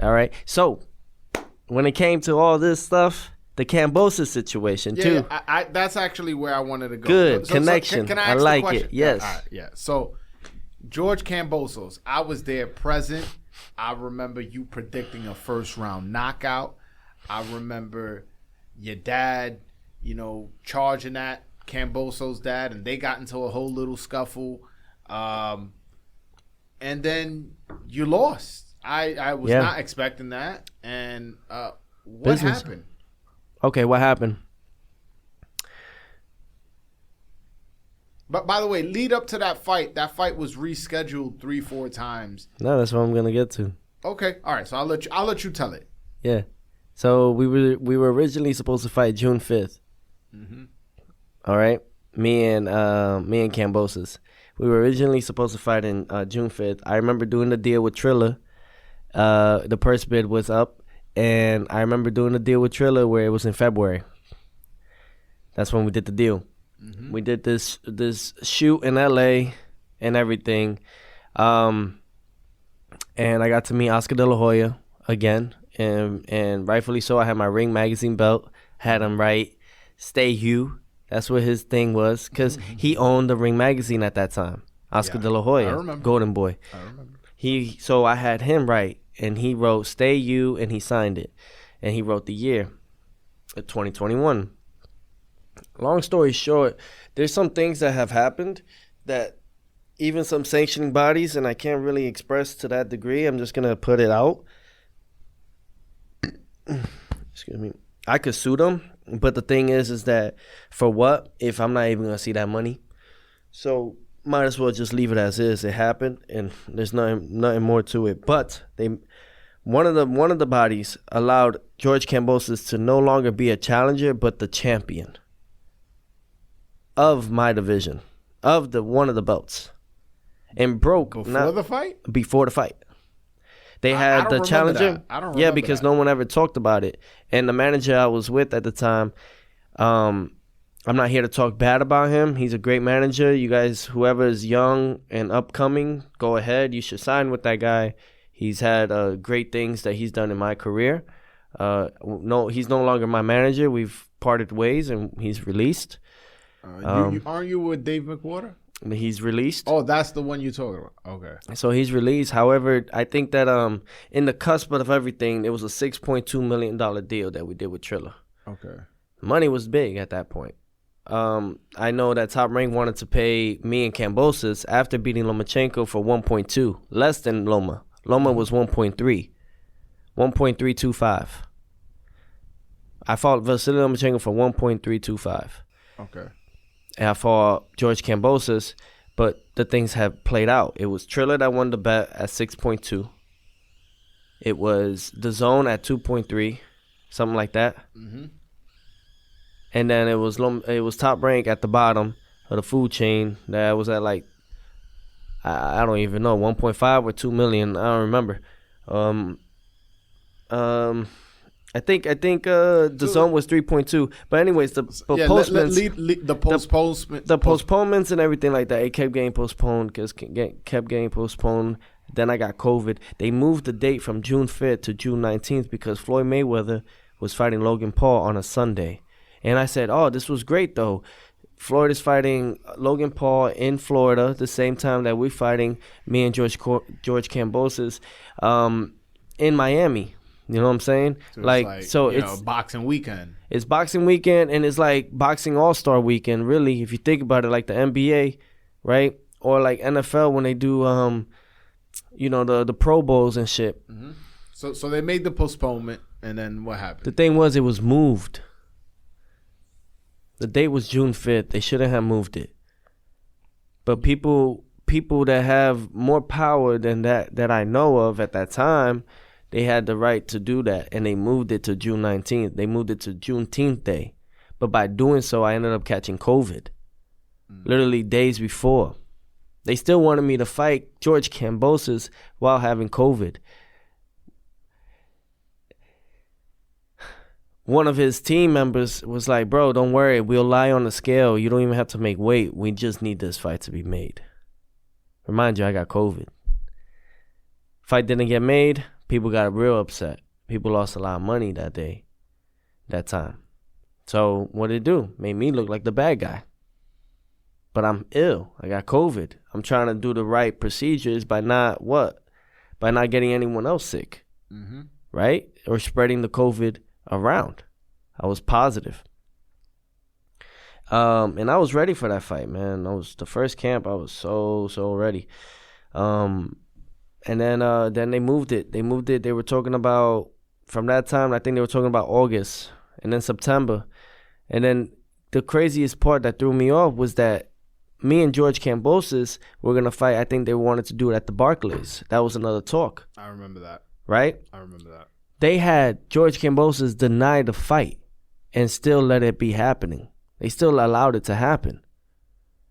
All right. So when it came to all this stuff, the Kambosos situation too. I that's actually where I wanted to go. Good connection. Can I I ask like the question? it. Yes. All right, yeah. So George Kambosos, I was there present. I remember you predicting a first round knockout. I remember your dad, charging at Kambosos' dad, and they got into a whole little scuffle. And then you lost. I was not expecting that. And what happened? Okay, what happened? But by the way, lead up to that fight was rescheduled 3-4 times. No, that's what I'm gonna get to. Okay, all right. So I'll let you tell it. Yeah. So we were originally supposed to fight June 5th. Mm-hmm. All right, me and Kambosos. We were originally supposed to fight in June 5th. I remember doing the deal with Triller. The purse bid was up, and I remember doing the deal with Triller where it was in February. That's when we did the deal. Mm-hmm. We did this shoot in LA and everything, and I got to meet Oscar De La Hoya again, and rightfully so. I had my Ring magazine belt, had him write "Stay You." That's what his thing was, because he owned the Ring magazine at that time. Oscar De La Hoya, Golden Boy. I remember. So I had him write, and he wrote "Stay You," and he signed it, and he wrote the year, 2021. Long story short, there's some things that have happened that even some sanctioning bodies, and I can't really express to that degree. I'm just gonna put it out. Excuse me. I could sue them, but the thing is that for what if I'm not even gonna see that money? So might as well just leave it as is. It happened, and there's nothing more to it. But one of the bodies allowed George Kambosos to no longer be a challenger, but the champion of my division, of one of the belts, and broke before the fight. They had the challenger. I don't remember because that. no one ever talked about it. And the manager I was with at the time, I'm not here to talk bad about him. He's a great manager. You guys, whoever is young and upcoming, go ahead. You should sign with that guy. He's had great things that he's done in my career. No, he's no longer my manager. We've parted ways, and he's released. Aren't you with Dave McWhorter? He's released. Oh, that's the one you're talking about. Okay. So he's released. However, I think that in the cusp of everything, it was a $6.2 million deal that we did with Triller. Okay. Money was big at that point. I know that Top Rank wanted to pay me and Kambosos after beating Lomachenko for 1.2, less than Loma. Loma was 1.3, 1.325. I fought Vasily Lomachenko for 1.325. Okay. And I fought George Kambosos, but the things have played out. It was Triller that won the bet at 6.2. It was The Zone at 2.3, something like that. Mm-hmm. And then it was Top Rank at the bottom of the food chain that was at like, I don't even know, 1.5 or 2 million. I don't remember. I think the Zone was 3.2. But anyways, the postponements and everything like that, it kept getting postponed kept getting postponed. Then I got COVID. They moved the date from June 5th to June 19th because Floyd Mayweather was fighting Logan Paul on a Sunday. And I said, oh, this was great though. Floyd is fighting Logan Paul in Florida the same time that we're fighting me and George Kambosos in Miami. You know what I'm saying? So it's boxing weekend. It's boxing weekend, and it's like boxing all-star weekend, really, if you think about it, like the NBA, right? Or like NFL when they do, the Pro Bowls and shit. Mm-hmm. So they made the postponement, and then what happened? The thing was, it was moved. The date was June 5th. They shouldn't have moved it. But people that have more power than that I know of at that time, they had the right to do that, and they moved it to June 19th. They moved it to Juneteenth Day. But by doing so, I ended up catching COVID. Literally days before. They still wanted me to fight George Kambosos while having COVID. One of his team members was like, bro, don't worry. We'll lie on the scale. You don't even have to make weight. We just need this fight to be made. Remind you, I got COVID. Fight didn't get made. people got real upset. People lost a lot of money that day, that time. So what did it do? Made me look like the bad guy. But I'm ill. I got COVID. I'm trying to do the right procedures by not what? By not getting anyone else sick, right? Or spreading the COVID around. I was positive. And I was ready for that fight, man. I was the first camp. I was so ready. And then they moved it. They were talking about, from that time, I think they were talking about August and then September. And then the craziest part that threw me off was that me and George Kambosos were going to fight. I think they wanted to do it at the Barclays. That was another talk. I remember that. Right? I remember that. They had George Kambosos deny the fight and still let it be happening. They still allowed it to happen.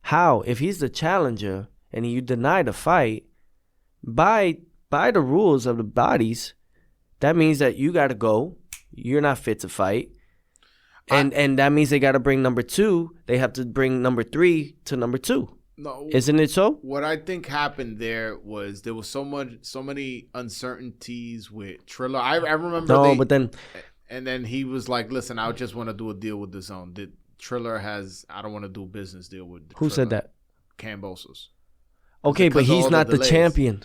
How? If he's the challenger and you deny the fight, by the rules of the bodies, that means that you got to go. You're not fit to fight. And that means they got to bring number 2. They have to bring number 3 to number 2. No, isn't it so? What I think happened there was so many uncertainties with Triller. I remember. No, but then, and then he was like, "Listen, I just want to do a deal with the zone. Triller has. I don't want to do a business deal with." Who Triller. said that? Kambosos. Okay, but he's not the champion.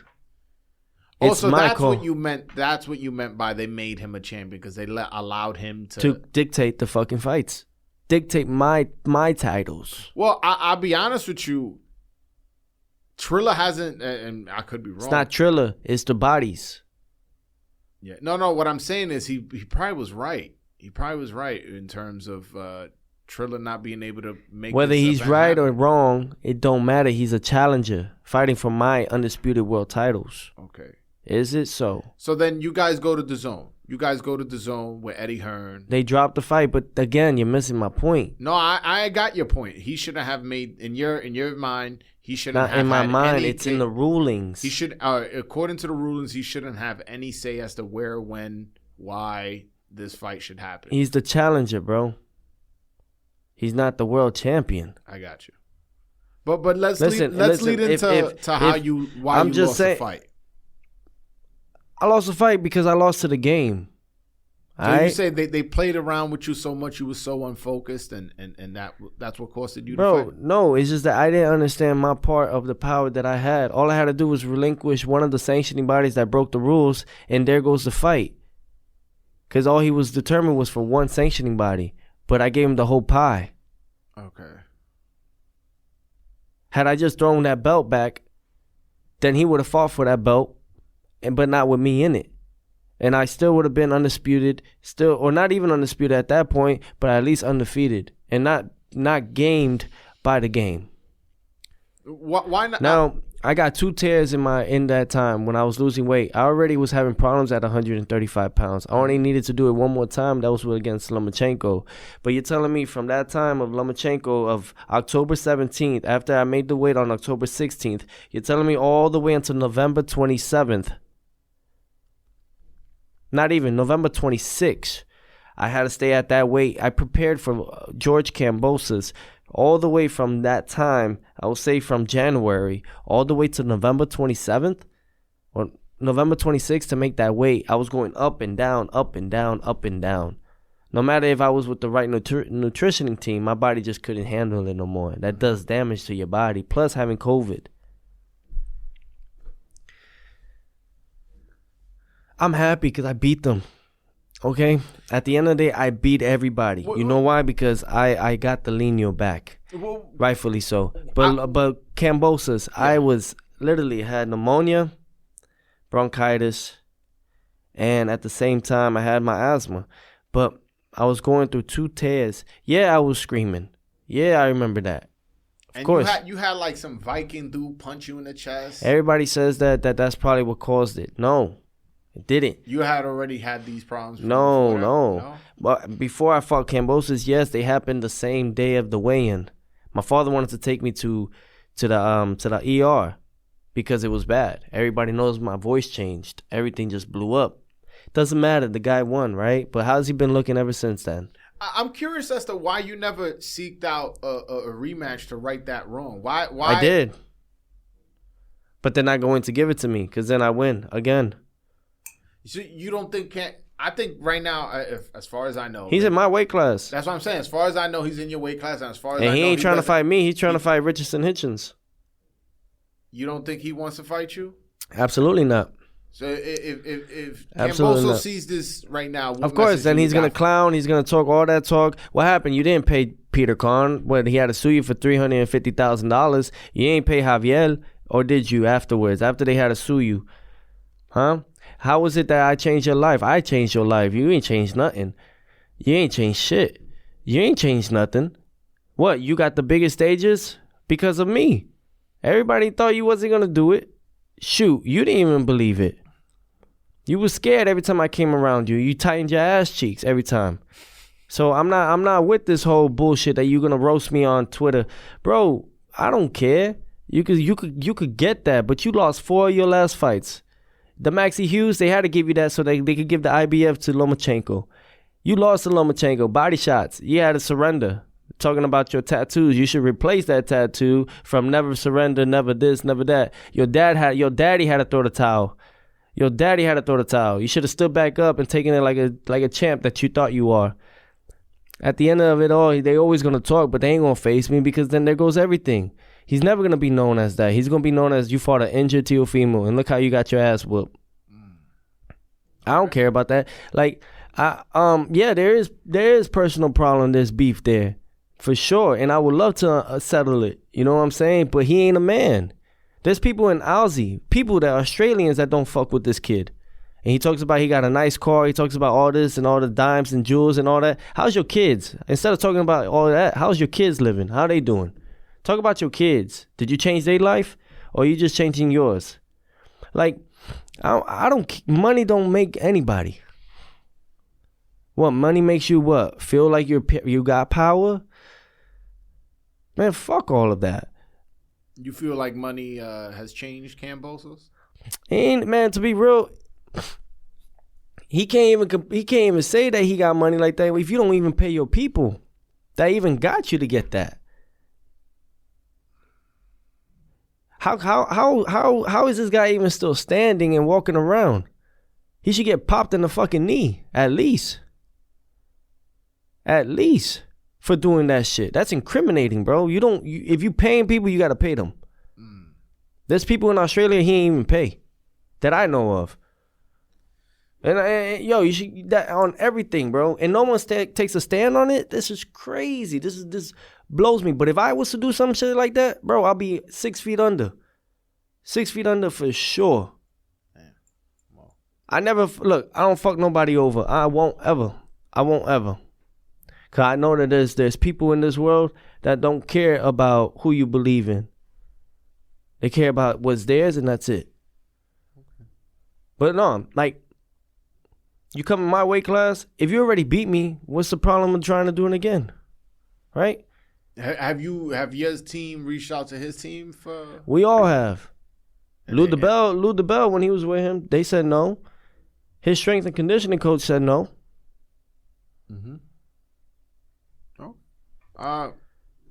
Also, that's what you meant. That's what you meant by they made him a champion, because they allowed him to dictate the fucking fights, dictate my titles. Well, I'll be honest with you. Triller hasn't, and I could be wrong. It's not Triller. It's the bodies. Yeah, no. What I'm saying is he probably was right. He probably was right in terms of Triller not being able to make. Whether he's right or wrong, it don't matter. He's a challenger fighting for my undisputed world titles. Okay. Is it so? So then you guys go to the zone. You guys go to the zone with Eddie Hearn. They dropped the fight, but again, you're missing my point. No, I got your point. He shouldn't have made, in your mind, he shouldn't have. Not in my mind. Any, it's in the rulings. He should, according to the rulings, he shouldn't have any say as to where, when, why this fight should happen. He's the challenger, bro. He's not the world champion. I got you. But let's lead into why you lost the fight. I lost the fight because I lost to the game. So you say they played around with you so much, you were so unfocused, and that's what costed you the fight? Bro, no, it's just that I didn't understand my part of the power that I had. All I had to do was relinquish one of the sanctioning bodies that broke the rules, and there goes the fight. Because all he was determined was for one sanctioning body, but I gave him the whole pie. Okay. Had I just thrown that belt back, then he would have fought for that belt, but not with me in it. And I still would have been undisputed, or not even undisputed at that point, but at least undefeated and not gamed by the game. Why not? Now, I got 2 tears in that time when I was losing weight. I already was having problems at 135 pounds. I only needed to do it one more time. That was against Lomachenko. But you're telling me from that time of Lomachenko of October 17th, after I made the weight on October 16th, you're telling me all the way until November 27th. Not even, November 26th. I had to stay at that weight. I prepared for George Kambosos all the way from that time, I will say from January, all the way to November 27th or November 26th to make that weight. I was going up and down, up and down, up and down. No matter if I was with the right nutritioning team, my body just couldn't handle it no more. That does damage to your body, plus having COVID. I'm happy because I beat them. Okay? At the end of the day, I beat everybody. You know why? Because I got the Lineal back. Rightfully so. But Kambosos, yeah. I was literally had pneumonia, bronchitis, and at the same time, I had my asthma. But I was going through 2 tears. Yeah, I was screaming. Yeah, I remember that. Of course. You had like some Viking dude punch you in the chest. Everybody says that's probably what caused it. No. It didn't. You had already had these problems? No. But before I fought Kambosos, yes, they happened the same day of the weigh-in. My father wanted to take me to the ER because it was bad. Everybody knows my voice changed. Everything just blew up. Doesn't matter. The guy won, right? But how's he been looking ever since then? I'm curious as to why you never seeked out a rematch to right that wrong. Why? I did. But they're not going to give it to me because then I win again. So you don't think I think right now, as far as I know, he's in my weight class. That's what I'm saying. As far as I know, he's in your weight class, and as far as I know, he ain't trying to fight me. He's trying to fight Richardson Hitchens. You don't think he wants to fight you? Absolutely not. So if Kambosos sees this right now, of course, then he's gonna clown. He's gonna talk all that talk. What happened? You didn't pay Peter Khan. What, he had to sue you for $350,000. You ain't pay Javier, or did you afterwards? After they had to sue you, huh? How was it that I changed your life? I changed your life. You ain't changed nothing. You ain't changed shit. You ain't changed nothing. What? You got the biggest stages because of me. Everybody thought you wasn't gonna do it. Shoot, you didn't even believe it. You was scared every time I came around you. You tightened your ass cheeks every time. So I'm not with this whole bullshit that you're gonna roast me on Twitter, bro. I don't care. You could get that, but you lost 4 of your last fights. The Maxie Hughes, they had to give you that so they could give the IBF to Lomachenko. You lost to Lomachenko. Body shots. You had to surrender. Talking about your tattoos, you should replace that tattoo from never surrender, never this, never that. Your daddy had to throw the towel. Your daddy had to throw the towel. You should have stood back up and taken it like a champ that you thought you are. At the end of it all, they always gonna talk, but they ain't gonna face me because then there goes everything. He's never gonna be known as that. He's gonna be known as you fought an injured Teofimo, and look how you got your ass whooped. I don't care about that. Like, yeah, there is personal problem. There's beef there, for sure, and I would love to settle it. You know what I'm saying? But he ain't a man. There's people in Aussie, people that are Australians that don't fuck with this kid. And he talks about he got a nice car. He talks about all this and all the dimes and jewels and all that. How's your kids? Instead of talking about all that, how's your kids living? How they doing? Talk about your kids. Did you change their life, or are you just changing yours? Like, I don't. Money don't make anybody. What, money makes you what? Feel like you got power? Man, fuck all of that. You feel like money has changed Kambosos? And man, to be real, he can't even say that he got money like that if you don't even pay your people that even got you to get that. How is this guy even still standing and walking around? He should get popped in the fucking knee, at least. At least for doing that shit. That's incriminating, bro. If you paying people, you gotta pay them. There's people in Australia he ain't even pay that I know of. And yo, you should that on everything, bro. And no one takes a stand on it. This is crazy. This blows me. But if I was to do some shit like that, bro, I'll be 6 feet under. 6 feet under for sure. Damn. Wow. I don't fuck nobody over. I won't ever. Cause I know that there's people in this world that don't care about who you believe in. They care about what's theirs, and that's it. Okay. But no, like, you come in my weight class, if you already beat me, what's the problem with trying to do it again? Right? Have your team reached out to his team for? We all have. Lou DeBell, when he was with him, they said no. His strength and conditioning coach said no. Mm-hmm. Well,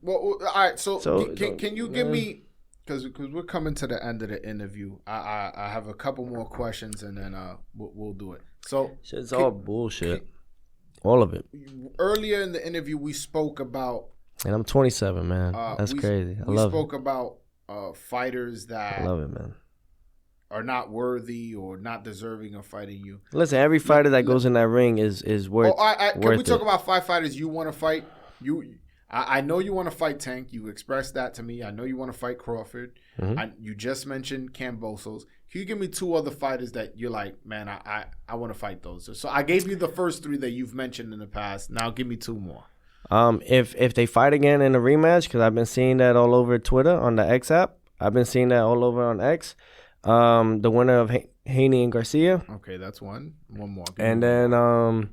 all right. So can you give me, because we're coming to the end of the interview. I have a couple more questions, and then we'll do it. So it's all bullshit, all of it. Earlier in the interview, we spoke about, and I'm 27, man. That's crazy. I love it. We spoke about fighters that I love it, man, are not worthy or not deserving of fighting you. Listen, every fighter that goes in that ring is worth. Can we talk about 5 fighters you want to fight? I know you want to fight Tank. You expressed that to me. I know you want to fight Crawford. Mm-hmm. You just mentioned Kambosos. Can you give me 2 other fighters that you're like, man, I want to fight those? So I gave you the first 3 that you've mentioned in the past. Now give me 2 more. If they fight again in a rematch, because I've been seeing that all over Twitter on the X app. I've been seeing that all over on X. The winner of Haney and Garcia. Okay, that's one. One more. And then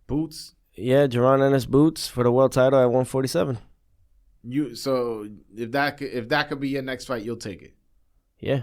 Boots. Yeah, Jerron Ennis Boots for the world title at 147. So if that could be your next fight, you'll take it. Yeah.